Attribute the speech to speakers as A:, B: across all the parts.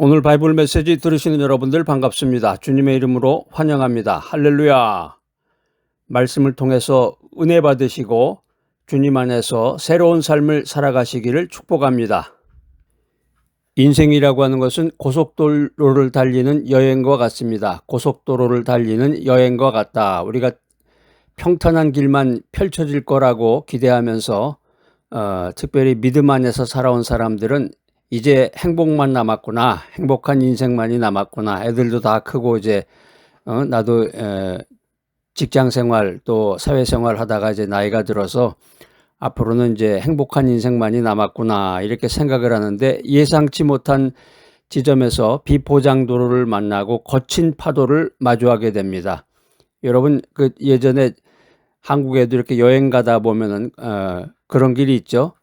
A: 오늘 바이블 메시지 들으시는 여러분들 반갑습니다. 주님의 이름으로 환영합니다. 할렐루야. 말씀을 통해서 은혜 받으시고 주님 안에서 새로운 삶을 살아가시기를 축복합니다. 인생이라고 하는 것은 고속도로를 달리는 여행과 같습니다. 고속도로를 달리는 여행과 같다. 우리가 평탄한 길만 펼쳐질 거라고 기대하면서 특별히 믿음 안에서 살아온 사람들은 이제 행복만 남았구나, 행복한 인생만이 남았구나, 애들도 다 크고 이제 나도 직장생활 또 사회생활 하다가 이제 나이가 들어서 앞으로는 이제 행복한 인생만이 남았구나 이렇게 생각을 하는데, 예상치 못한 지점에서 비포장도로를 만나고 거친 파도를 마주하게 됩니다. 여러분 그 예전에 한국에도 이렇게 여행 가다 보면은 그런 길이 있죠.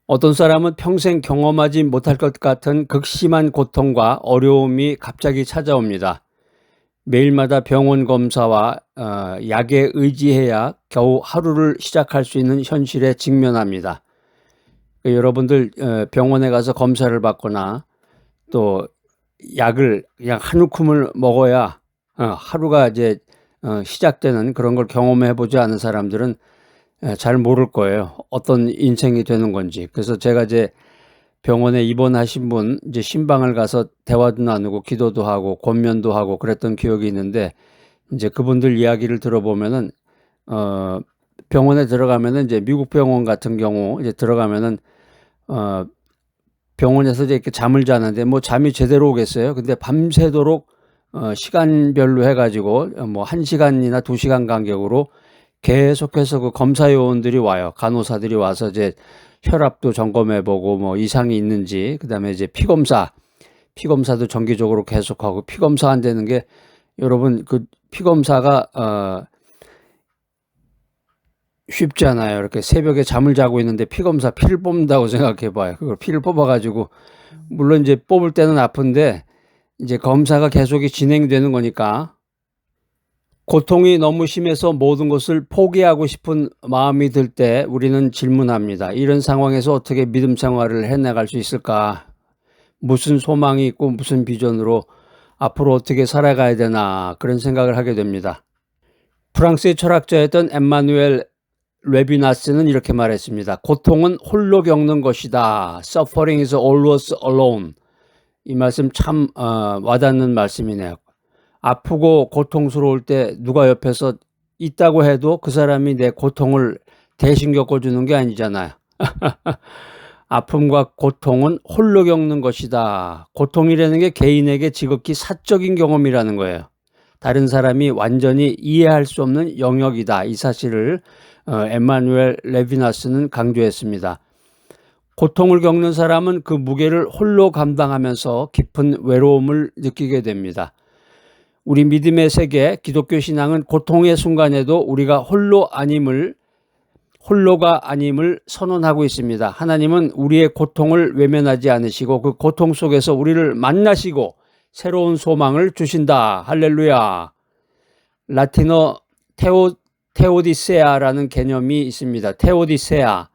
A: 어떤 사람은 평생 경험하지 못할 것 같은 극심한 고통과 어려움이 갑자기 찾아옵니다. 매일마다 병원 검사와 약에 의지해야 겨우 하루를 시작할 수 있는 현실에 직면합니다. 여러분들 병원에 가서 검사를 받거나 또 약을 그냥 한 움큼을 먹어야 하루가 이제 시작되는 그런 걸 경험해 보지 않은 사람들은 잘 모를 거예요. 어떤 인생이 되는 건지. 그래서 제가 이제 병원에 입원하신 분 이제 신방을 가서 대화도 나누고 기도도 하고 권면도 하고 그랬던 기억이 있는데, 이제 그분들 이야기를 들어보면은 병원에 들어가면은 이제 미국 병원 같은 경우 이제 들어가면은 병원에서 이제 이렇게 잠을 자는데 뭐 잠이 제대로 오겠어요. 근데 밤새도록 시간별로 해가지고 뭐 1시간이나 2시간 간격으로 계속해서 그 검사 요원들이 와요. 간호사들이 와서 이제 혈압도 점검해보고 뭐 이상이 있는지, 그다음에 이제 피검사도 정기적으로 계속하고, 피검사 안 되는 게 여러분 그 피검사가 쉽지 않아요. 이렇게 새벽에 잠을 자고 있는데 피검사 피를 뽑는다고 생각해봐요. 그걸 피를 뽑아가지고 물론 이제 뽑을 때는 아픈데 이제 검사가 계속이 진행되는 거니까 고통이 너무 심해서 모든 것을 포기하고 싶은 마음이 들 때 우리는 질문합니다. 이런 상황에서 어떻게 믿음 생활을 해나갈 수 있을까? 무슨 소망이 있고 무슨 비전으로 앞으로 어떻게 살아가야 되나, 그런 생각을 하게 됩니다. 프랑스의 철학자였던 엠마누엘 레비나스는 이렇게 말했습니다. 고통은 홀로 겪는 것이다. Suffering is always alone. 이 말씀 참 와닿는 말씀이네요. 아프고 고통스러울 때 누가 옆에서 있다고 해도 그 사람이 내 고통을 대신 겪어주는 게 아니잖아요. 아픔과 고통은 홀로 겪는 것이다. 고통이라는 게 개인에게 지극히 사적인 경험이라는 거예요. 다른 사람이 완전히 이해할 수 없는 영역이다. 이 사실을 엠마누엘 레비나스는 강조했습니다. 고통을 겪는 사람은 그 무게를 홀로 감당하면서 깊은 외로움을 느끼게 됩니다. 우리 믿음의 세계 기독교 신앙은 고통의 순간에도 우리가 홀로가 아님을 선언하고 있습니다. 하나님은 우리의 고통을 외면하지 않으시고 그 고통 속에서 우리를 만나시고 새로운 소망을 주신다. 할렐루야. 라틴어 테오디세아라는 개념이 있습니다. 테오디세아.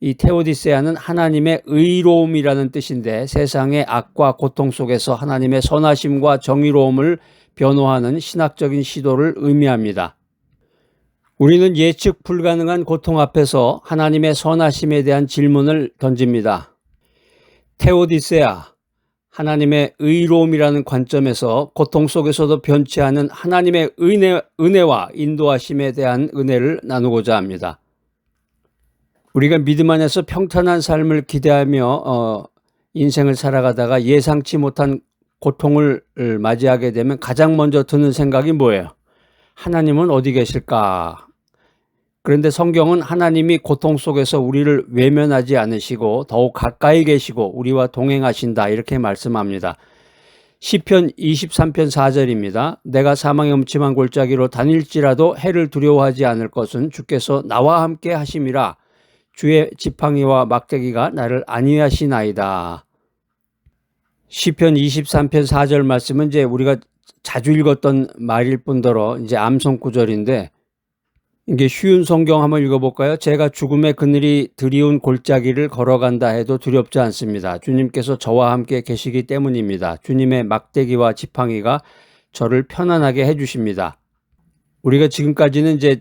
A: 이 테오디세아는 하나님의 의로움이라는 뜻인데, 세상의 악과 고통 속에서 하나님의 선하심과 정의로움을 변호하는 신학적인 시도를 의미합니다. 우리는 예측 불가능한 고통 앞에서 하나님의 선하심에 대한 질문을 던집니다. 테오디세아, 하나님의 의로움이라는 관점에서 고통 속에서도 변치 않은 하나님의 은혜와 인도하심에 대한 은혜를 나누고자 합니다. 우리가 믿음 안에서 평탄한 삶을 기대하며 인생을 살아가다가 예상치 못한 고통을 맞이하게 되면 가장 먼저 드는 생각이 뭐예요? 하나님은 어디 계실까? 그런데 성경은 하나님이 고통 속에서 우리를 외면하지 않으시고 더욱 가까이 계시고 우리와 동행하신다, 이렇게 말씀합니다. 시편 23편 4절입니다. 내가 사망의 음침한 골짜기로 다닐지라도 해를 두려워하지 않을 것은 주께서 나와 함께 하심이라. 주의 지팡이와 막대기가 나를 안위하시나이다. 시편 23편 4절 말씀은 이제 우리가 자주 읽었던 말일 뿐더러 이제 암송 구절인데, 이게 쉬운 성경 한번 읽어볼까요? 제가 죽음의 그늘이 드리운 골짜기를 걸어간다 해도 두렵지 않습니다. 주님께서 저와 함께 계시기 때문입니다. 주님의 막대기와 지팡이가 저를 편안하게 해주십니다. 우리가 지금까지는 이제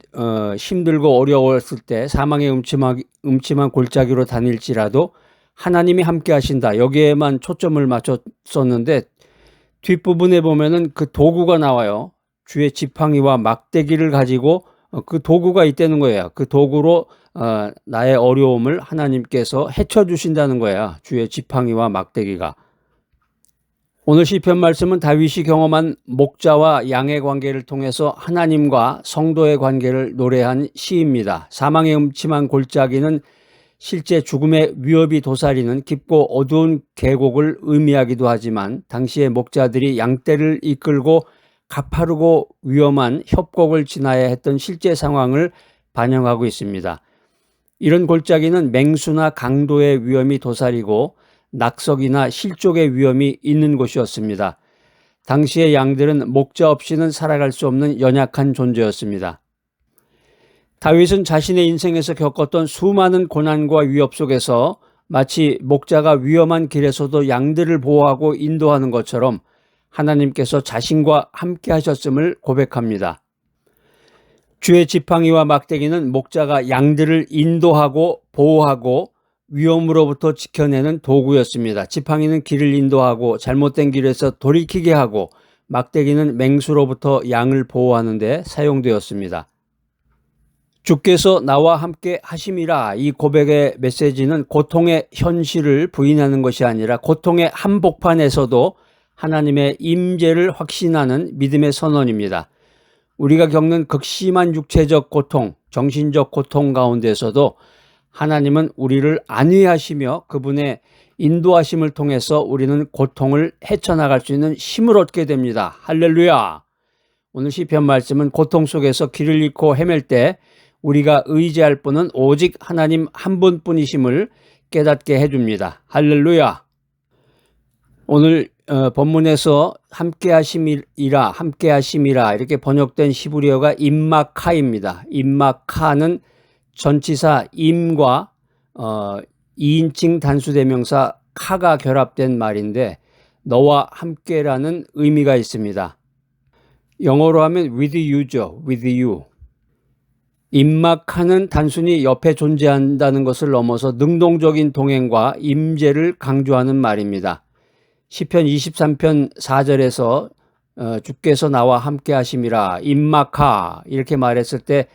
A: 힘들고 어려웠을 때 사망의 음침한 골짜기로 다닐지라도 하나님이 함께 하신다. 여기에만 초점을 맞췄었는데 뒷부분에 보면은 그 도구가 나와요. 주의 지팡이와 막대기를 가지고 그 도구가 있다는 거예요. 그 도구로 나의 어려움을 하나님께서 헤쳐주신다는 거예요. 주의 지팡이와 막대기가. 오늘 시편 말씀은 다윗이 경험한 목자와 양의 관계를 통해서 하나님과 성도의 관계를 노래한 시입니다. 사망의 음침한 골짜기는 실제 죽음의 위협이 도사리는 깊고 어두운 계곡을 의미하기도 하지만 당시의 목자들이 양떼를 이끌고 가파르고 위험한 협곡을 지나야 했던 실제 상황을 반영하고 있습니다. 이런 골짜기는 맹수나 강도의 위험이 도사리고 낙석이나 실족의 위험이 있는 곳이었습니다. 당시의 양들은 목자 없이는 살아갈 수 없는 연약한 존재였습니다. 다윗은 자신의 인생에서 겪었던 수많은 고난과 위협 속에서 마치 목자가 위험한 길에서도 양들을 보호하고 인도하는 것처럼 하나님께서 자신과 함께 하셨음을 고백합니다. 주의 지팡이와 막대기는 목자가 양들을 인도하고 보호하고 위험으로부터 지켜내는 도구였습니다. 지팡이는 길을 인도하고 잘못된 길에서 돌이키게 하고 막대기는 맹수로부터 양을 보호하는 데 사용되었습니다. 주께서 나와 함께 하심이라. 이 고백의 메시지는 고통의 현실을 부인하는 것이 아니라 고통의 한복판에서도 하나님의 임재를 확신하는 믿음의 선언입니다. 우리가 겪는 극심한 육체적 고통, 정신적 고통 가운데서도 하나님은 우리를 안위하시며 그분의 인도하심을 통해서 우리는 고통을 헤쳐나갈 수 있는 힘을 얻게 됩니다. 할렐루야! 오늘 시편 말씀은 고통 속에서 길을 잃고 헤맬 때 우리가 의지할 분은 오직 하나님 한 분뿐이심을 깨닫게 해줍니다. 할렐루야! 오늘 본문에서 함께하심이라 이렇게 번역된 히브리어가 임마카입니다. 임마카는 전치사 임과 2인칭 단수대명사 카가 결합된 말인데 너와 함께라는 의미가 있습니다. 영어로 하면 with you죠. with you. 임마카는 단순히 옆에 존재한다는 것을 넘어서 능동적인 동행과 임재를 강조하는 말입니다. 시편 23편 4절에서 주께서 나와 함께 하심이라 임마카 이렇게 말했을 때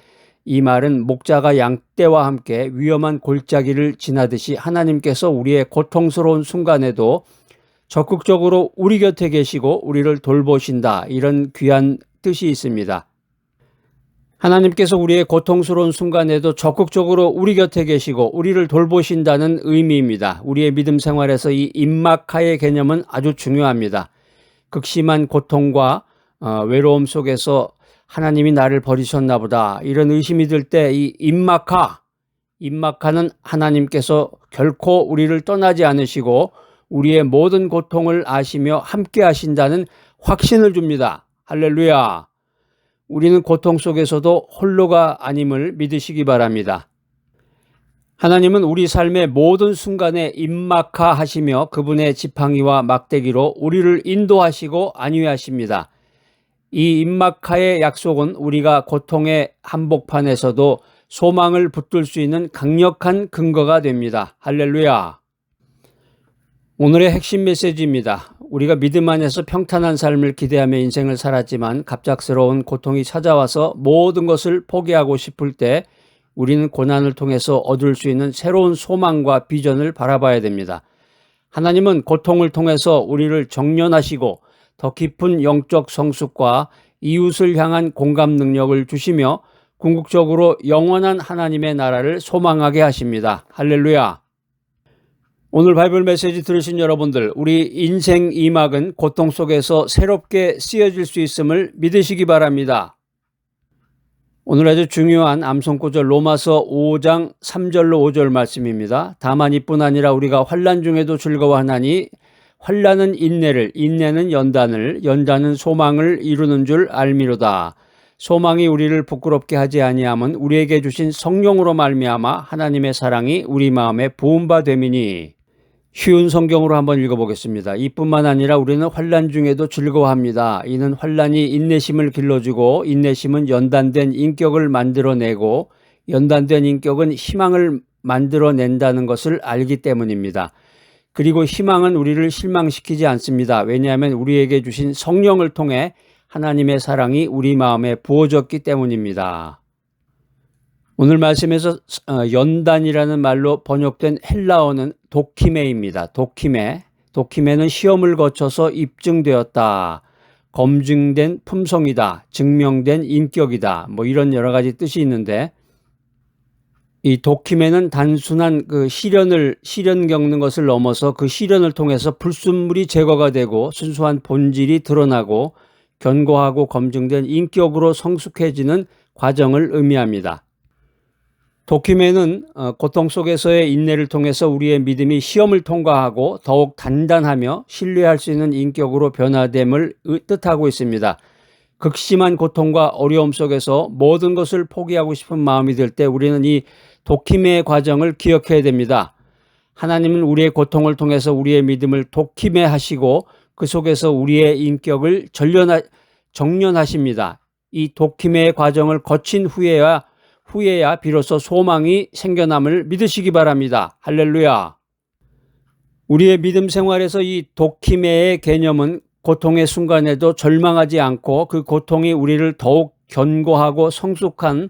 A: 이 말은 목자가 양떼와 함께 위험한 골짜기를 지나듯이 하나님께서 우리의 고통스러운 순간에도 적극적으로 우리 곁에 계시고 우리를 돌보신다, 이런 귀한 뜻이 있습니다. 하나님께서 우리의 고통스러운 순간에도 적극적으로 우리 곁에 계시고 우리를 돌보신다는 의미입니다. 우리의 믿음 생활에서 이 임마카의 개념은 아주 중요합니다. 극심한 고통과 외로움 속에서 하나님이 나를 버리셨나 보다 이런 의심이 들 때 이 임마카는 하나님께서 결코 우리를 떠나지 않으시고 우리의 모든 고통을 아시며 함께 하신다는 확신을 줍니다. 할렐루야! 우리는 고통 속에서도 홀로가 아님을 믿으시기 바랍니다. 하나님은 우리 삶의 모든 순간에 임마카하시며 그분의 지팡이와 막대기로 우리를 인도하시고 안위하십니다. 이 임마카의 약속은 우리가 고통의 한복판에서도 소망을 붙들 수 있는 강력한 근거가 됩니다. 할렐루야! 오늘의 핵심 메시지입니다. 우리가 믿음 안에서 평탄한 삶을 기대하며 인생을 살았지만 갑작스러운 고통이 찾아와서 모든 것을 포기하고 싶을 때 우리는 고난을 통해서 얻을 수 있는 새로운 소망과 비전을 바라봐야 됩니다. 하나님은 고통을 통해서 우리를 정련하시고 더 깊은 영적 성숙과 이웃을 향한 공감 능력을 주시며 궁극적으로 영원한 하나님의 나라를 소망하게 하십니다. 할렐루야! 오늘 바이블 메시지 들으신 여러분들, 우리 인생 2막은 고통 속에서 새롭게 쓰여질 수 있음을 믿으시기 바랍니다. 오늘 아주 중요한 암송구절 로마서 5장 3절로 5절 말씀입니다. 다만 이뿐 아니라 우리가 환난 중에도 즐거워하나니 환난은 인내를, 인내는 연단을, 연단은 소망을 이루는 줄 알미로다. 소망이 우리를 부끄럽게 하지 아니함은 우리에게 주신 성령으로 말미암아 하나님의 사랑이 우리 마음에 부은 바 됨이니. 쉬운 성경으로 한번 읽어보겠습니다. 이뿐만 아니라 우리는 환난 중에도 즐거워합니다. 이는 환난이 인내심을 길러주고 인내심은 연단된 인격을 만들어내고 연단된 인격은 희망을 만들어낸다는 것을 알기 때문입니다. 그리고 희망은 우리를 실망시키지 않습니다. 왜냐하면 우리에게 주신 성령을 통해 하나님의 사랑이 우리 마음에 부어졌기 때문입니다. 오늘 말씀에서 연단이라는 말로 번역된 헬라어는 도키메입니다. 도키메는 시험을 거쳐서 입증되었다, 검증된 품성이다, 증명된 인격이다, 뭐 이런 여러 가지 뜻이 있는데, 이 도키메는 단순한 그 시련 겪는 것을 넘어서 그 시련을 통해서 불순물이 제거가 되고 순수한 본질이 드러나고 견고하고 검증된 인격으로 성숙해지는 과정을 의미합니다. 도키메는 고통 속에서의 인내를 통해서 우리의 믿음이 시험을 통과하고 더욱 단단하며 신뢰할 수 있는 인격으로 변화됨을 뜻하고 있습니다. 극심한 고통과 어려움 속에서 모든 것을 포기하고 싶은 마음이 들 때 우리는 이 도키메의 과정을 기억해야 됩니다. 하나님은 우리의 고통을 통해서 우리의 믿음을 도키메 하시고 그 속에서 우리의 인격을 정련하십니다. 이 도키메의 과정을 거친 후에야 비로소 소망이 생겨남을 믿으시기 바랍니다. 할렐루야. 우리의 믿음 생활에서 이 도키메의 개념은 고통의 순간에도 절망하지 않고 그 고통이 우리를 더욱 견고하고 성숙한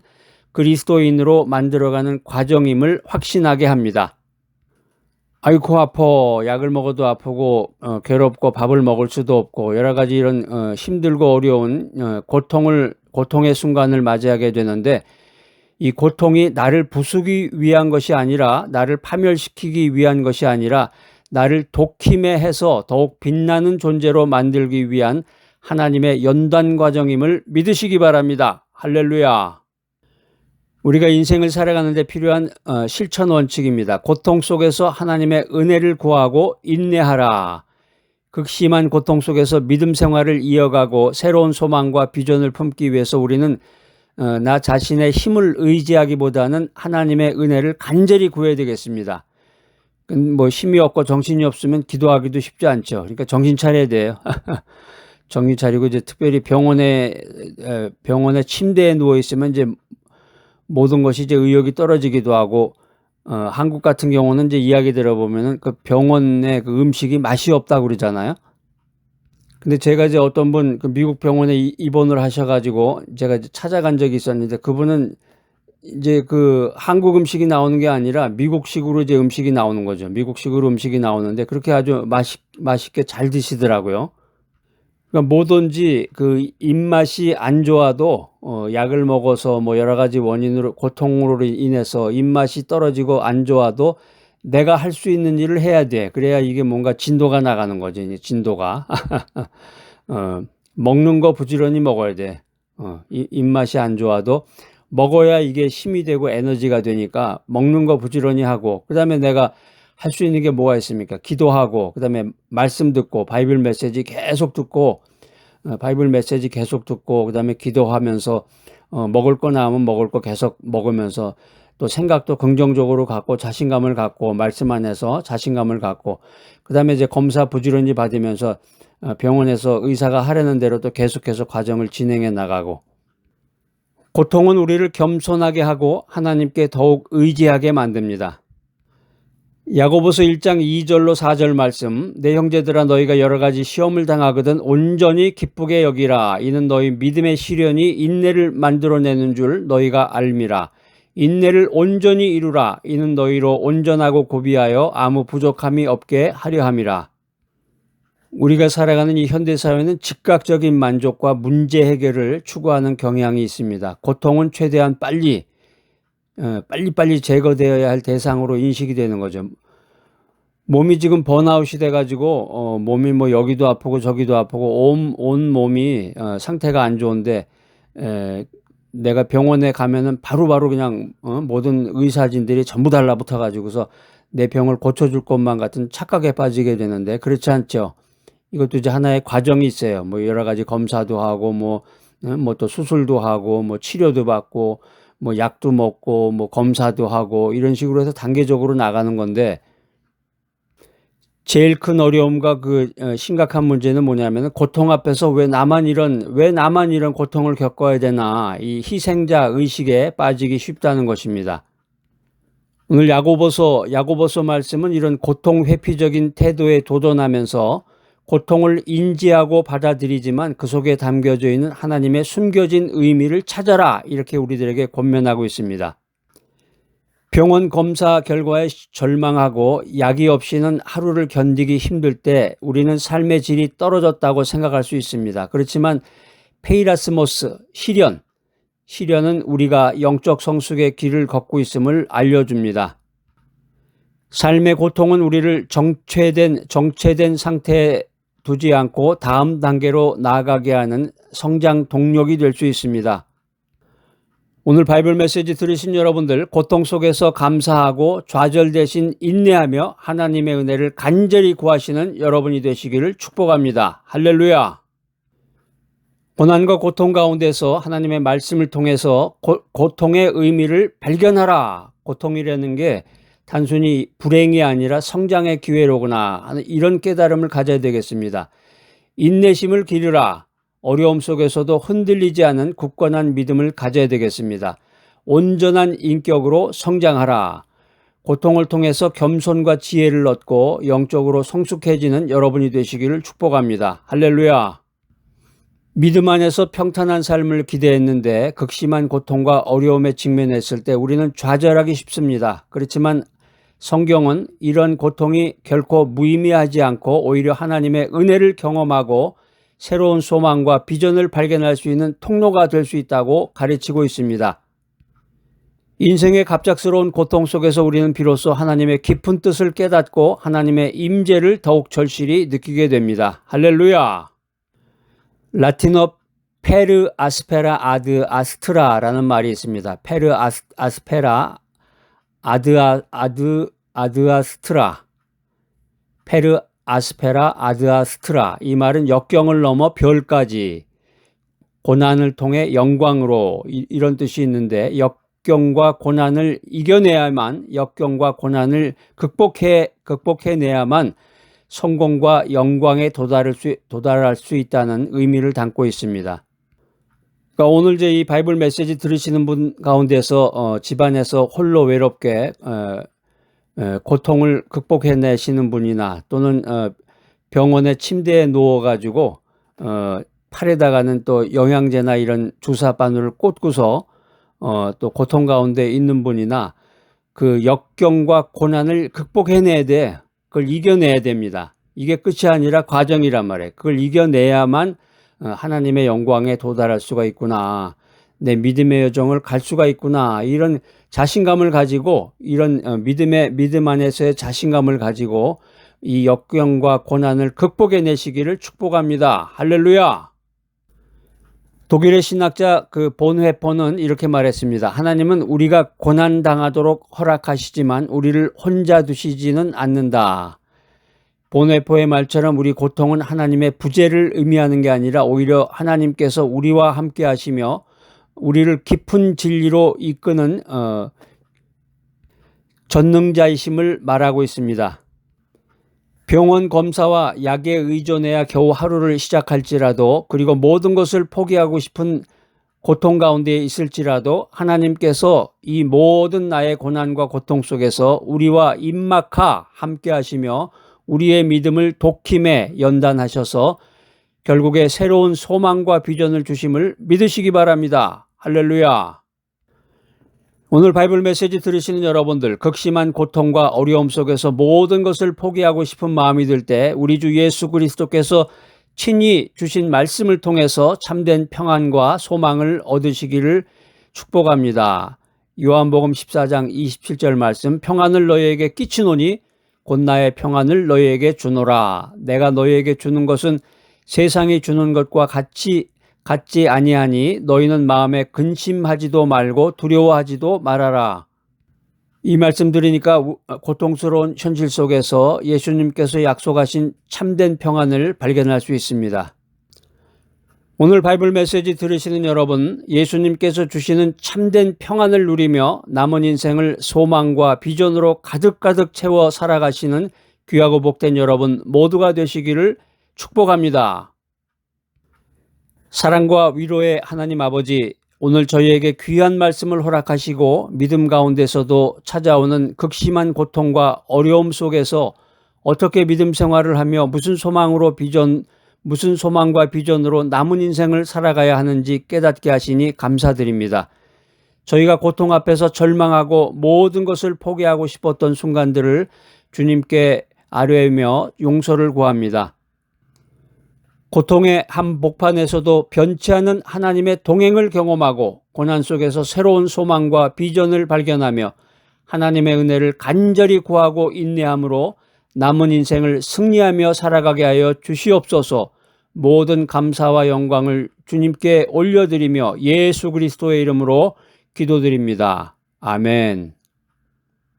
A: 그리스도인으로 만들어가는 과정임을 확신하게 합니다. 아이고 아파, 약을 먹어도 아프고 괴롭고 밥을 먹을 수도 없고 여러 가지 이런 힘들고 어려운 고통의 순간을 맞이하게 되는데, 이 고통이 나를 부수기 위한 것이 아니라, 나를 파멸시키기 위한 것이 아니라 나를 도키메해서 더욱 빛나는 존재로 만들기 위한 하나님의 연단 과정임을 믿으시기 바랍니다. 할렐루야. 우리가 인생을 살아가는 데 필요한 실천 원칙입니다. 고통 속에서 하나님의 은혜를 구하고 인내하라. 극심한 고통 속에서 믿음 생활을 이어가고 새로운 소망과 비전을 품기 위해서 우리는 나 자신의 힘을 의지하기보다는 하나님의 은혜를 간절히 구해야 되겠습니다. 뭐 힘이 없고 정신이 없으면 기도하기도 쉽지 않죠. 그러니까 정신 차려야 돼요. 정신 차리고 이제 특별히 병원에 침대에 누워 있으면 이제 모든 것이 이제 의욕이 떨어지기도 하고, 한국 같은 경우는 이제 이야기 들어보면은 그 병원의 그 음식이 맛이 없다고 그러잖아요. 근데 제가 이제 어떤 분 그 미국 병원에 입원을 하셔가지고 제가 이제 찾아간 적이 있었는데, 그분은 이제 그 한국 음식이 나오는 게 아니라 미국식으로 이제 음식이 나오는 거죠. 미국식으로 음식이 나오는데 그렇게 아주 맛있게 잘 드시더라고요. 그러니까 뭐든지 그 입맛이 안 좋아도 약을 먹어서 뭐 여러 가지 원인으로 고통으로 인해서 입맛이 떨어지고 안 좋아도 내가 할 수 있는 일을 해야 돼. 그래야 이게 뭔가 진도가 나가는 거지. 이제 진도가. 먹는 거 부지런히 먹어야 돼. 입맛이 안 좋아도 먹어야 이게 힘이 되고 에너지가 되니까 먹는 거 부지런히 하고, 그 다음에 내가 할 수 있는 게 뭐가 있습니까? 기도하고, 그 다음에 말씀 듣고, 바이블 메시지 계속 듣고, 그 다음에 기도하면서, 먹을 거 나오면 먹을 거 계속 먹으면서, 또 생각도 긍정적으로 갖고, 자신감을 갖고, 말씀 안에서 자신감을 갖고, 그 다음에 이제 검사 부지런히 받으면서, 병원에서 의사가 하라는 대로 또 계속해서 과정을 진행해 나가고, 고통은 우리를 겸손하게 하고 하나님께 더욱 의지하게 만듭니다. 야고보서 1장 2절로 4절 말씀, 내 형제들아 너희가 여러 가지 시험을 당하거든 온전히 기쁘게 여기라. 이는 너희 믿음의 시련이 인내를 만들어내는 줄 너희가 알미라. 인내를 온전히 이루라. 이는 너희로 온전하고 고비하여 아무 부족함이 없게 하려 함이라. 우리가 살아가는 이 현대사회는 즉각적인 만족과 문제 해결을 추구하는 경향이 있습니다. 고통은 최대한 빨리 제거되어야 할 대상으로 인식이 되는 거죠. 몸이 지금 번아웃이 돼가지고 몸이 뭐 여기도 아프고 저기도 아프고 온 몸이 상태가 안 좋은데, 내가 병원에 가면은 바로바로 그냥 모든 의사진들이 전부 달라붙어 가지고서 내 병을 고쳐줄 것만 같은 착각에 빠지게 되는데, 그렇지 않죠. 이것도 이제 하나의 과정이 있어요. 뭐 여러 가지 검사도 하고 뭐 뭐 또 수술도 하고 뭐 치료도 받고 뭐 약도 먹고 뭐 검사도 하고 이런 식으로 해서 단계적으로 나가는 건데, 제일 큰 어려움과 심각한 문제는 뭐냐면, 고통 앞에서 왜 나만 이런 고통을 겪어야 되나, 이 희생자 의식에 빠지기 쉽다는 것입니다. 오늘 야고보서 말씀은 이런 고통 회피적인 태도에 도전하면서 고통을 인지하고 받아들이지만 그 속에 담겨져 있는 하나님의 숨겨진 의미를 찾아라, 이렇게 우리들에게 권면하고 있습니다. 병원 검사 결과에 절망하고 약이 없이는 하루를 견디기 힘들 때 우리는 삶의 질이 떨어졌다고 생각할 수 있습니다. 그렇지만 페이라스모스, 시련은 우리가 영적 성숙의 길을 걷고 있음을 알려줍니다. 삶의 고통은 우리를 정체된 상태에 두지 않고 다음 단계로 나아가게 하는 성장 동력이 될 수 있습니다. 오늘 바이블 메시지 들으신 여러분들, 고통 속에서 감사하고 좌절 대신 인내하며 하나님의 은혜를 간절히 구하시는 여러분이 되시기를 축복합니다. 할렐루야! 고난과 고통 가운데서 하나님의 말씀을 통해서 고통의 의미를 발견하라. 고통이라는 게 단순히 불행이 아니라 성장의 기회로구나 하는 이런 깨달음을 가져야 되겠습니다. 인내심을 기르라. 어려움 속에서도 흔들리지 않은 굳건한 믿음을 가져야 되겠습니다. 온전한 인격으로 성장하라. 고통을 통해서 겸손과 지혜를 얻고 영적으로 성숙해지는 여러분이 되시기를 축복합니다. 할렐루야! 믿음 안에서 평탄한 삶을 기대했는데 극심한 고통과 어려움에 직면했을 때 우리는 좌절하기 쉽습니다. 그렇지만 성경은 이런 고통이 결코 무의미하지 않고 오히려 하나님의 은혜를 경험하고 새로운 소망과 비전을 발견할 수 있는 통로가 될 수 있다고 가르치고 있습니다. 인생의 갑작스러운 고통 속에서 우리는 비로소 하나님의 깊은 뜻을 깨닫고 하나님의 임재를 더욱 절실히 느끼게 됩니다. 할렐루야! 라틴어 페르 아스페라 아드 아스트라라는 말이 있습니다. 페르 아스페라 아드 아스트라. 페르 아스페라 아드아스트라. 이 말은 역경을 넘어 별까지, 고난을 통해 영광으로, 이런 뜻이 있는데, 역경과 고난을 이겨내야만, 역경과 고난을 극복해내야만 성공과 영광에 도달할 수 있다는 의미를 담고 있습니다. 그러니까 오늘 이제 이 바이블 메시지 들으시는 분 가운데서 집안에서 홀로 외롭게 고통을 극복해내시는 분이나 또는 병원의 침대에 누워가지고 팔에다가는 또 영양제나 이런 주사 바늘을 꽂고서 또 고통 가운데 있는 분이나, 그 역경과 고난을 극복해내야 돼. 그걸 이겨내야 됩니다. 이게 끝이 아니라 과정이란 말이에요. 그걸 이겨내야만 하나님의 영광에 도달할 수가 있구나. 내 믿음의 여정을 갈 수가 있구나. 이런 자신감을 가지고, 이런 믿음 안에서의 자신감을 가지고 이 역경과 고난을 극복해내시기를 축복합니다. 할렐루야! 독일의 신학자 본회포는 이렇게 말했습니다. 하나님은 우리가 고난당하도록 허락하시지만 우리를 혼자 두시지는 않는다. 본회포의 말처럼 우리 고통은 하나님의 부재를 의미하는 게 아니라 오히려 하나님께서 우리와 함께 하시며 우리를 깊은 진리로 이끄는 전능자이심을 말하고 있습니다. 병원 검사와 약에 의존해야 겨우 하루를 시작할지라도, 그리고 모든 것을 포기하고 싶은 고통 가운데 있을지라도 하나님께서 이 모든 나의 고난과 고통 속에서 우리와 임마카 함께 하시며 우리의 믿음을 독힘에 연단하셔서 결국에 새로운 소망과 비전을 주심을 믿으시기 바랍니다. 할렐루야! 오늘 바이블 메시지 들으시는 여러분들, 극심한 고통과 어려움 속에서 모든 것을 포기하고 싶은 마음이 들 때 우리 주 예수 그리스도께서 친히 주신 말씀을 통해서 참된 평안과 소망을 얻으시기를 축복합니다. 요한복음 14장 27절 말씀, 평안을 너희에게 끼치노니 곧 나의 평안을 너희에게 주노라. 내가 너희에게 주는 것은 세상이 주는 것과 같지 아니하니 너희는 마음에 근심하지도 말고 두려워하지도 말아라. 이 말씀 들으니까 고통스러운 현실 속에서 예수님께서 약속하신 참된 평안을 발견할 수 있습니다. 오늘 바이블 메시지 들으시는 여러분, 예수님께서 주시는 참된 평안을 누리며 남은 인생을 소망과 비전으로 가득가득 채워 살아가시는 귀하고 복된 여러분 모두가 되시기를 축복합니다. 사랑과 위로의 하나님 아버지, 오늘 저희에게 귀한 말씀을 허락하시고 믿음 가운데서도 찾아오는 극심한 고통과 어려움 속에서 어떻게 믿음 생활을 하며 무슨 소망과 비전으로 남은 인생을 살아가야 하는지 깨닫게 하시니 감사드립니다. 저희가 고통 앞에서 절망하고 모든 것을 포기하고 싶었던 순간들을 주님께 아뢰며 용서를 구합니다. 고통의 한복판에서도 변치 않은 하나님의 동행을 경험하고 고난 속에서 새로운 소망과 비전을 발견하며 하나님의 은혜를 간절히 구하고 인내함으로 남은 인생을 승리하며 살아가게 하여 주시옵소서. 모든 감사와 영광을 주님께 올려드리며 예수 그리스도의 이름으로 기도드립니다. 아멘.